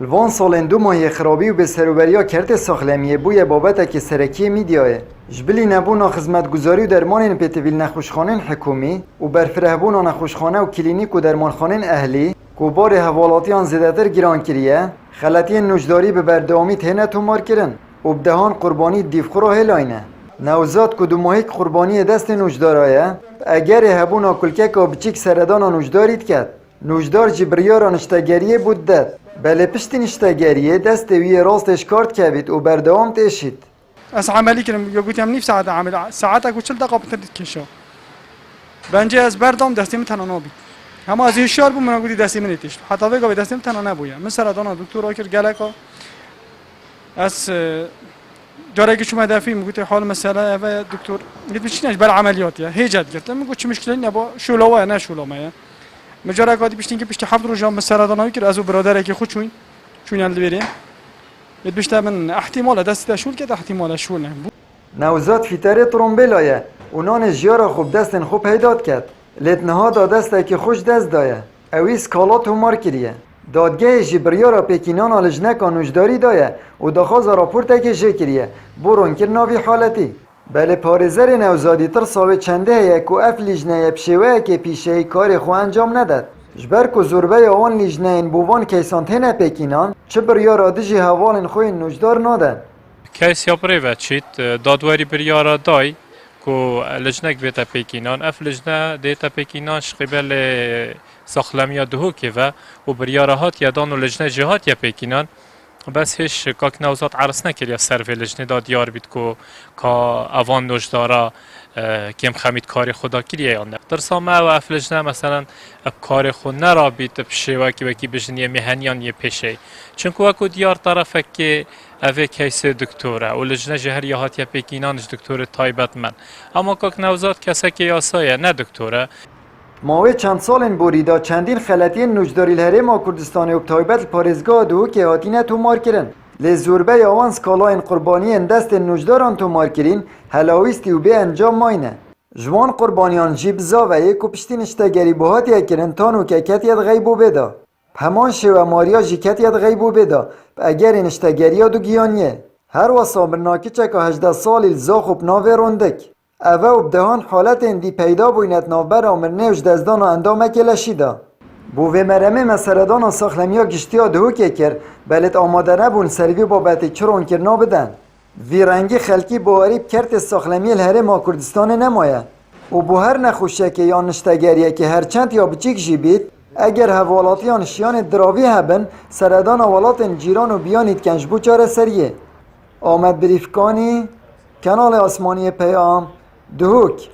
الوان سالن دو ماهی خرابی و به سروبریا کرد ساخلمیه بوی بابت که سرکی میدیاه جبلی نبونا خدمتگزاری و درمان پتویل نخوشخانه حکومی و برفرهبونا نخوشخانه و کلینیک و درمانخانه اهلی کو بار حوالاتیان زیادتر گیران کریه خلطی نوشداری به بردوامی تهنه تومار کرن و بدهان قربانی دیفخورا هلاینه نوزاد که دو ماهی قربانی دست نوشدارایه اگر هبونا کلکک و بچیک سردان نوشدارید کرد نوشدار جبریار نشتگریه بود داد بله پشت نشتگریه دست وی راستش کارت کبید و بردوام تشید از عملی کردم یا گفتم نیم ساعت عمل ساعت اگه 40 دقیقه بتردید کشا بنجه از بردام دستی تنها نبود اما از هشیار بود من گفتی دستی نتیش حتی وقتی دستی تنها نبوده من سردان دکتر آکر گلکا از جاری که شما دافی میگویی حال مسئله و دکتر گفت بچینش بر عملیاتیه هیجت گرفت میگویی چه مشکلی نبا شلوه نه شلومه مجرد قادی بشتین که بشت حفظ رجام مسردانایی که از برادر که خود چون یاد بریم بشت من احتمال دست شول که احتمال شول نه نوزاد فیتره ترومبلایه اونان جیارا خوب دستن خوب هیداد کرد لتنها دا دسته که خوش دست دایه اویس کالات همار کریه دادگاه جبریارا پیکینان آلجنک آنوشداری دایه و دخواز راپورت که جکریه برون کر ناوی حالتی بله پارزر نوزادی تر ساوه چنده یک و اف لیجنه بشوه که پیشه کار خو انجام نداد جبر که زربه آوان لیجنه این بوان کیسانتین پیکینان چه بریارا دجی حوالن خوی نوشدار نادن کیس یا بری وچید دادواری بریارا دای که لجنک بیتا پیکینان اف لجنه دیتا پیکینان شقیبل ساخلمیا دهو که و بریارا هات یادان و لجنه جهات یا پیکینان بس هیچ کاک نوزاد عرض نکرد یا سر لجنه داد یار بید که اوان نوشدارا کم خمید کاری خدا کریه یا نه در سامه و اف لجنه مثلا کار خود نرا بید بشه که وکی بجن یه مهنیان یه پیشه چونکه وکو دیار طرفه که اوه کیس دکتوره و لجنه جهر یا هات یا پیکینانش دکتور تایبت من اما کاک نوزاد کسا که یاسایه نه دکتوره ماوی چند سالن بوریدا چندین خلطی نوشداری الهرم کردستان و تایبت پارزگاه دو که هاتینه تومار کرن لزوربه آوان سکالاین قربانی دست نوشداران تومار کرین هلاویستی و به انجام ماینه جوان قربانیان جیب زاوه کو پشتی نشتگری بوهاتی کرن تانو که کتیت غیبو بدا همان شو ماریا جی کتیت غیبو بدا اگر نشتگری دو گیانیه هر واسا برناکی چکا 18 سالی الزاخوب ناوه روندک اوه و بدهان حالت اندی پیدا بوینت نوبر آمر نوش دزدان و اندامه کلشیده بوه مرمه مسردان و ساخلمیا گشتی ها دهو که کر بلت آماده نبون سروی بابت چرون کرنا بدن وی رنگی خلکی بوهریب کرت ساخلمی الهرم کردستان نمایه و بو هر نخوشه که یا نشتگریه که هرچند یا بچیک جی بید اگر حوالاتیان شیان دراوی هبن سردان حوالات جیران و بیانید کنج بو چاره سریه آمد بریفکانی کانال آسمانی پیام دهوک